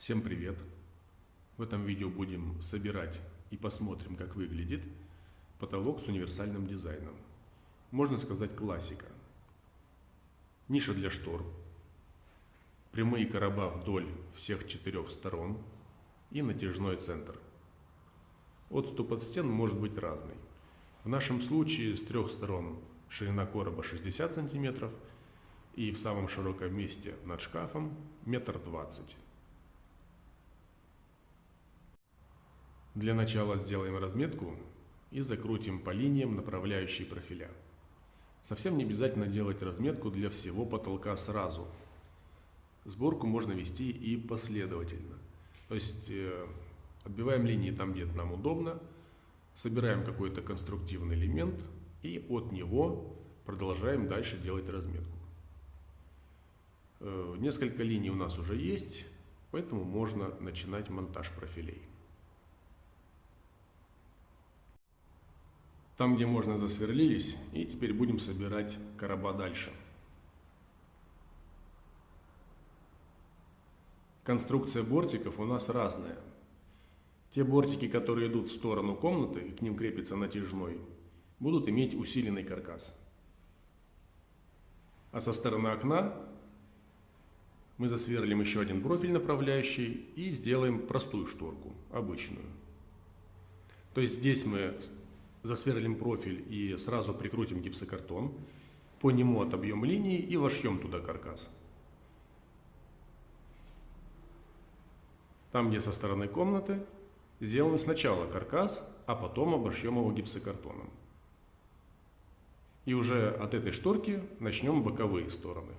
Всем привет! В этом видео будем собирать и посмотрим, как выглядит потолок с универсальным дизайном. Можно сказать, классика. Ниша для штор, прямые короба вдоль всех 4 сторон и натяжной центр. Отступ от стен может быть разный. В нашем случае с 3 сторон ширина короба 60 см и в самом широком месте над шкафом 1,20 м. Для начала сделаем разметку и закрутим по линиям направляющие профиля. Совсем не обязательно делать разметку для всего потолка сразу. Сборку можно вести и последовательно. То есть отбиваем линии там, где нам удобно, собираем какой-то конструктивный элемент и от него продолжаем дальше делать разметку. Несколько линий у нас уже есть, поэтому можно начинать монтаж профилей. Там, где можно, засверлились, и теперь будем собирать короба дальше. Конструкция бортиков у нас разная. Те бортики, которые идут в сторону комнаты, и к ним крепится натяжной, будут иметь усиленный каркас. А со стороны окна мы засверлим еще один профиль направляющий и сделаем простую шторку, обычную. То есть здесь мы засверлим профиль и сразу прикрутим гипсокартон, по нему отобьем линии и вошьем туда каркас. Там, где со стороны комнаты, сделаем сначала каркас, а потом обошьем его гипсокартоном. И уже от этой шторки начнем боковые стороны.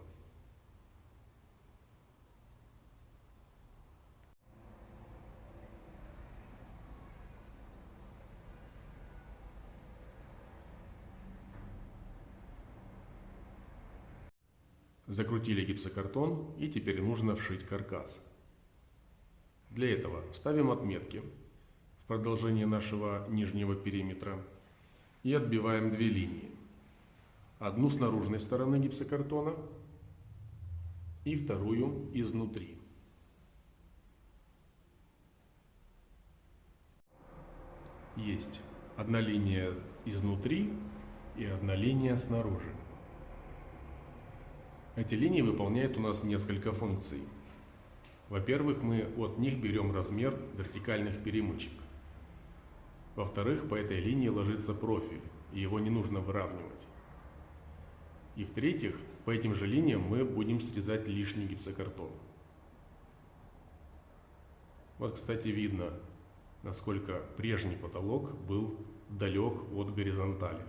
Закрутили гипсокартон и теперь нужно вшить каркас. Для этого ставим отметки в продолжение нашего нижнего периметра и отбиваем 2 линии. Одну с наружной стороны гипсокартона и вторую изнутри. Есть одна линия изнутри и одна линия снаружи. Эти линии выполняют у нас несколько функций. Во-первых, мы от них берем размер вертикальных перемычек. Во-вторых, по этой линии ложится профиль, и его не нужно выравнивать. И в-третьих, по этим же линиям мы будем срезать лишний гипсокартон. Вот, кстати, видно, насколько прежний потолок был далек от горизонтали.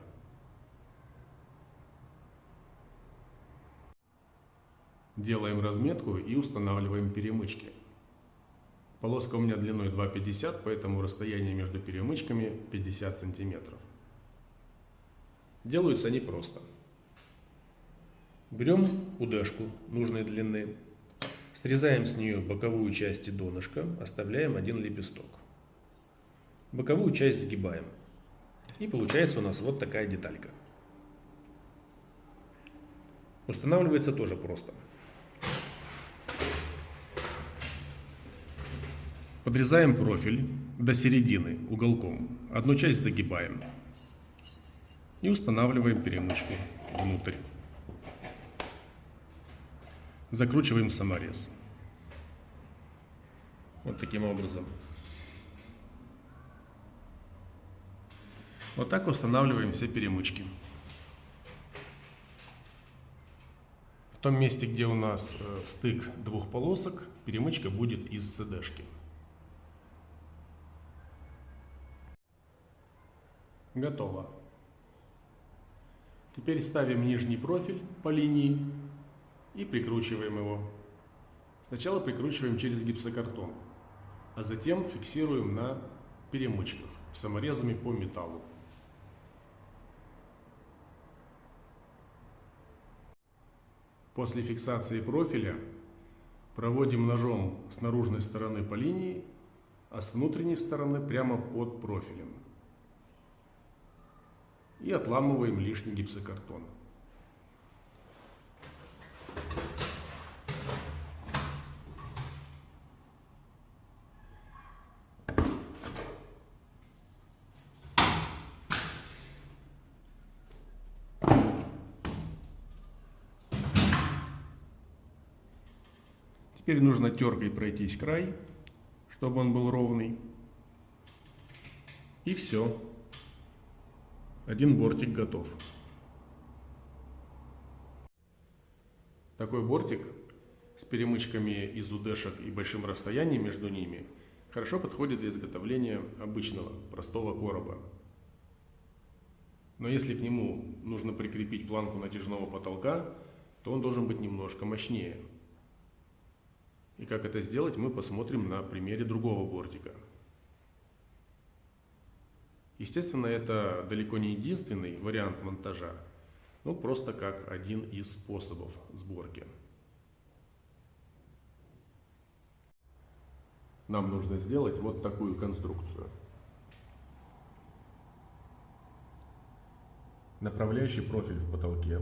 Делаем разметку и устанавливаем перемычки. Полоска у меня длиной 2,50, поэтому расстояние между перемычками 50 сантиметров. Делаются они просто. Берем удешку нужной длины, срезаем с нее боковую часть и донышко, оставляем один лепесток. Боковую часть сгибаем. И получается у нас вот такая деталька. Устанавливается тоже просто. Подрезаем профиль до середины уголком. Одну часть загибаем. И устанавливаем перемычку внутрь. Закручиваем саморез. Вот таким образом. Вот так устанавливаем все перемычки. В том месте, где у нас стык 2 полосок, перемычка будет из CD-шки. Готово. Теперь ставим нижний профиль по линии и прикручиваем его. Сначала прикручиваем через гипсокартон, а затем фиксируем на перемычках саморезами по металлу. После фиксации профиля проводим ножом с наружной стороны по линии, а с внутренней стороны прямо под профилем. И отламываем лишний гипсокартон. Теперь нужно теркой пройтись край, чтобы он был ровный. И все. Один бортик готов. Такой бортик с перемычками из удешек и большим расстоянием между ними хорошо подходит для изготовления обычного простого короба. Но если к нему нужно прикрепить планку натяжного потолка, то он должен быть немножко мощнее. И как это сделать, мы посмотрим на примере другого бортика. Естественно, это далеко не единственный вариант монтажа, но просто как один из способов сборки. Нам нужно сделать вот такую конструкцию. Направляющий профиль в потолке,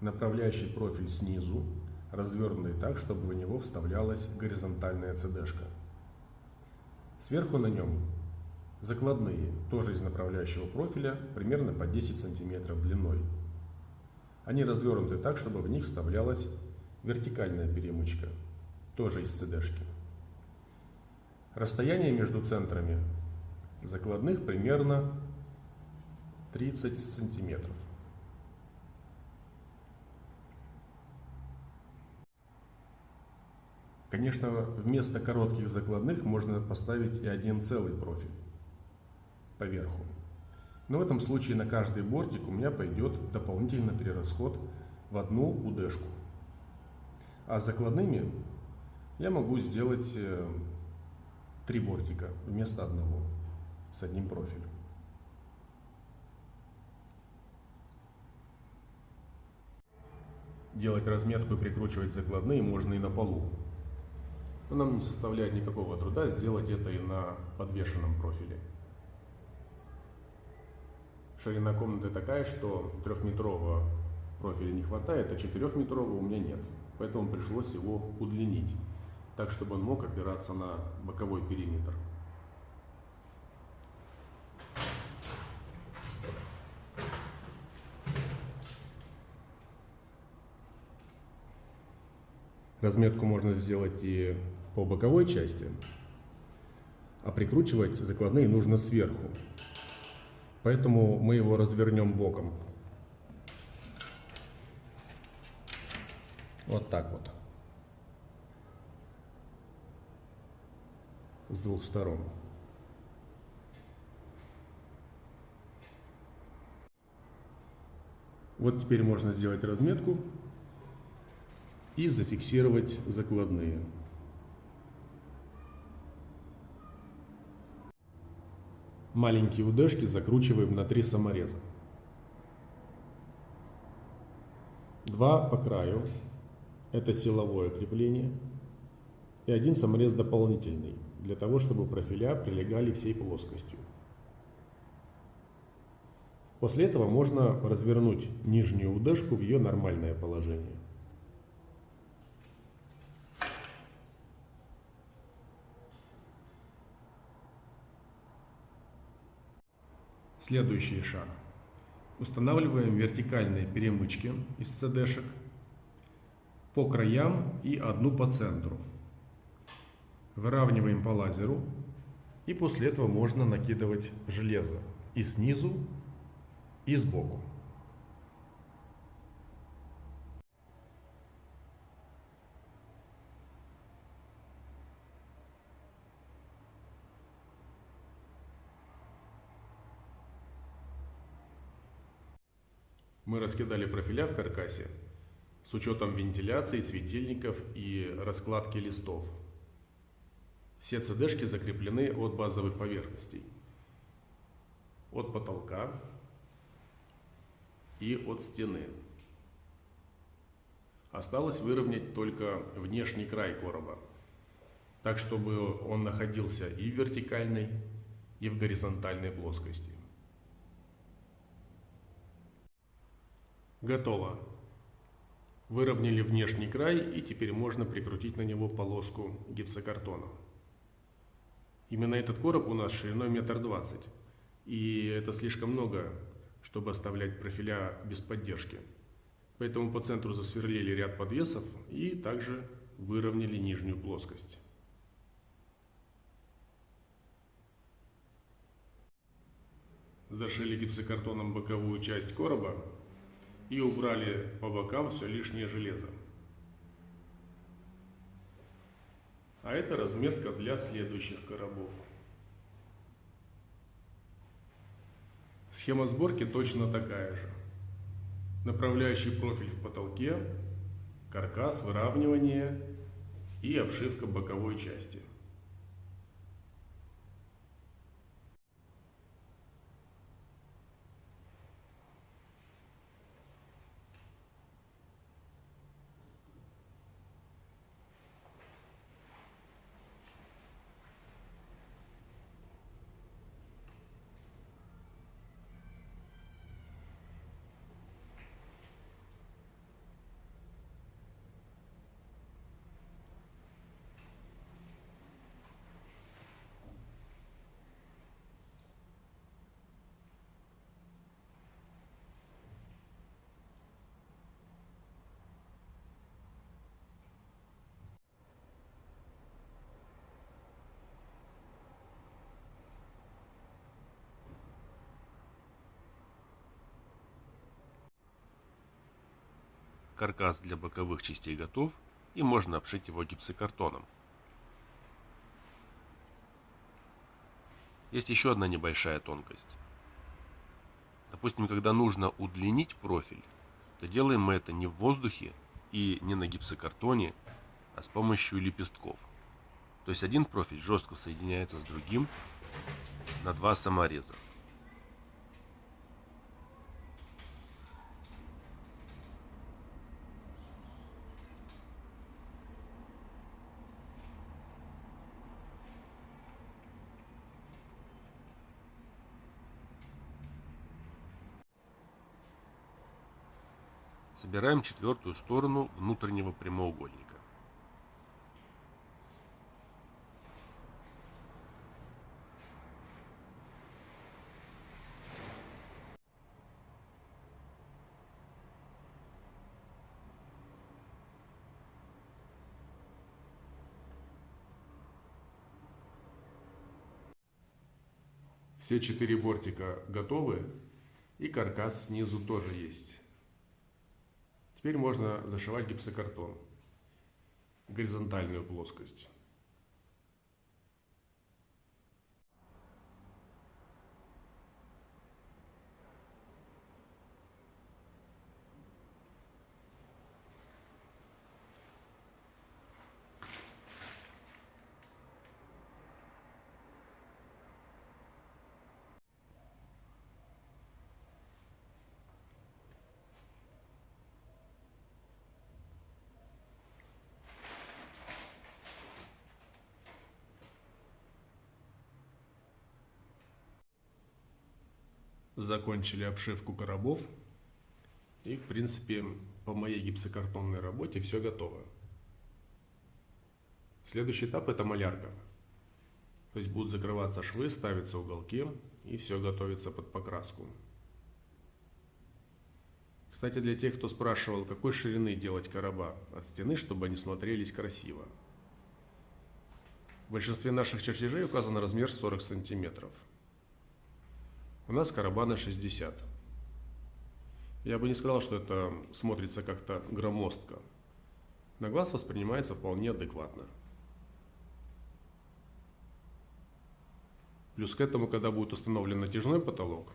направляющий профиль снизу, развернутый так, чтобы в него вставлялась горизонтальная CD-шка. Сверху на нем закладные, тоже из направляющего профиля, примерно по 10 см длиной. Они развернуты так, чтобы в них вставлялась вертикальная перемычка, тоже из CD-шки. Расстояние между центрами закладных примерно 30 сантиметров. Конечно, вместо коротких закладных можно поставить и один целый профиль поверху. Но в этом случае на каждый бортик у меня пойдет дополнительно перерасход в одну удешку. А с закладными я могу сделать 3 бортика вместо одного с одним профилем. Делать разметку и прикручивать закладные можно и на полу. Но нам не составляет никакого труда сделать это и на подвешенном профиле. Ширина комнаты такая, что 3-метрового профиля не хватает, а 4-метрового у меня нет. Поэтому пришлось его удлинить, так чтобы он мог опираться на боковой периметр. Разметку можно сделать и по боковой части, а прикручивать закладные нужно сверху. Поэтому мы его развернем боком. Вот так вот. С двух сторон. Вот теперь можно сделать разметку и зафиксировать закладные. Маленькие удешки закручиваем на 3 самореза. 2 по краю, это силовое крепление, и 1 саморез дополнительный, для того, чтобы профиля прилегали всей плоскостью. После этого можно развернуть нижнюю удешку в ее нормальное положение. Следующий шаг. Устанавливаем вертикальные перемычки из CD-шек по краям и одну по центру. Выравниваем по лазеру, и после этого можно накидывать железо и снизу, и сбоку. Мы раскидали профиля в каркасе с учетом вентиляции, светильников и раскладки листов. Все CD-шки закреплены от базовых поверхностей, от потолка и от стены. Осталось выровнять только внешний край короба, так чтобы он находился и в вертикальной, и в горизонтальной плоскости. Готово. Выровняли внешний край, и теперь можно прикрутить на него полоску гипсокартона. Именно этот короб у нас шириной 1,20 м, и это слишком много, чтобы оставлять профиля без поддержки. Поэтому по центру засверлили ряд подвесов и также выровняли нижнюю плоскость. Зашили гипсокартоном боковую часть короба и убрали по бокам все лишнее железо. А это разметка для следующих коробов. Схема сборки точно такая же. Направляющий профиль в потолке, каркас, выравнивание и обшивка боковой части. Каркас для боковых частей готов, и можно обшить его гипсокартоном. Есть еще одна небольшая тонкость. Допустим, когда нужно удлинить профиль, то делаем мы это не в воздухе и не на гипсокартоне, а с помощью лепестков. То есть один профиль жестко соединяется с другим на два самореза. Собираем четвертую сторону внутреннего прямоугольника. Все 4 бортика готовы, и каркас снизу тоже есть. Теперь можно зашивать гипсокартон в горизонтальную плоскость. Закончили обшивку коробов, и в принципе по моей гипсокартонной работе все готово. Следующий этап — это малярка. То есть будут закрываться швы, ставятся уголки, и все готовится под покраску. Кстати, для тех, кто спрашивал, какой ширины делать короба от стены, чтобы они смотрелись красиво. В большинстве наших чертежей указан размер 40 сантиметров. У нас короба на 60. Я бы не сказал, что это смотрится как-то громоздко. На глаз воспринимается вполне адекватно. Плюс к этому, когда будет установлен натяжной потолок,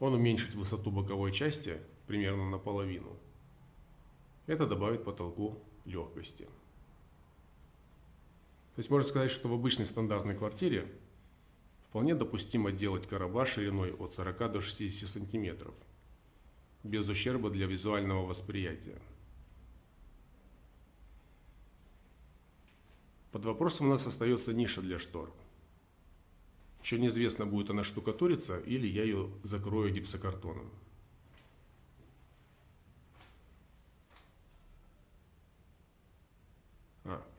он уменьшит высоту боковой части примерно наполовину. Это добавит потолку легкости. То есть можно сказать, что в обычной стандартной квартире вполне допустимо делать короба шириной от 40 до 60 сантиметров, без ущерба для визуального восприятия. Под вопросом у нас остается ниша для штор. Еще неизвестно, будет она штукатуриться или я ее закрою гипсокартоном.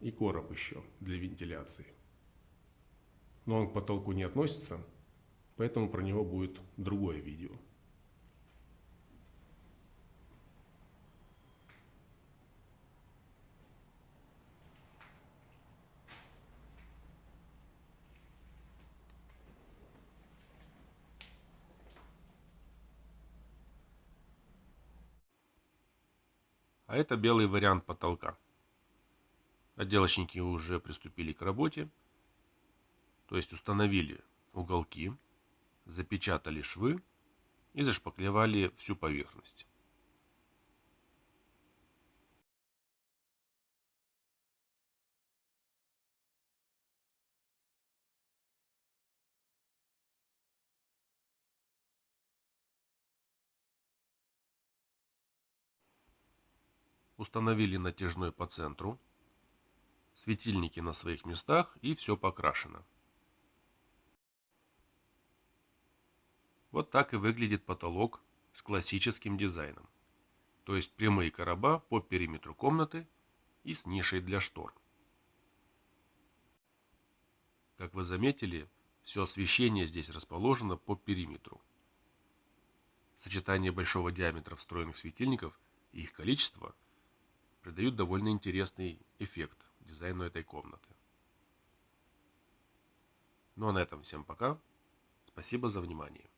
И короб еще для вентиляции. Но он к потолку не относится, поэтому про него будет другое видео. А это белый вариант потолка. Отделочники уже приступили к работе, то есть установили уголки, запечатали швы и зашпаклевали всю поверхность. Установили натяжной по центру, светильники на своих местах и все покрашено. Вот так и выглядит потолок с классическим дизайном. То есть прямые короба по периметру комнаты и с нишей для штор. Как вы заметили, все освещение здесь расположено по периметру. Сочетание большого диаметра встроенных светильников и их количество придают довольно интересный эффект дизайну этой комнаты. Ну а на этом всем пока. Спасибо за внимание.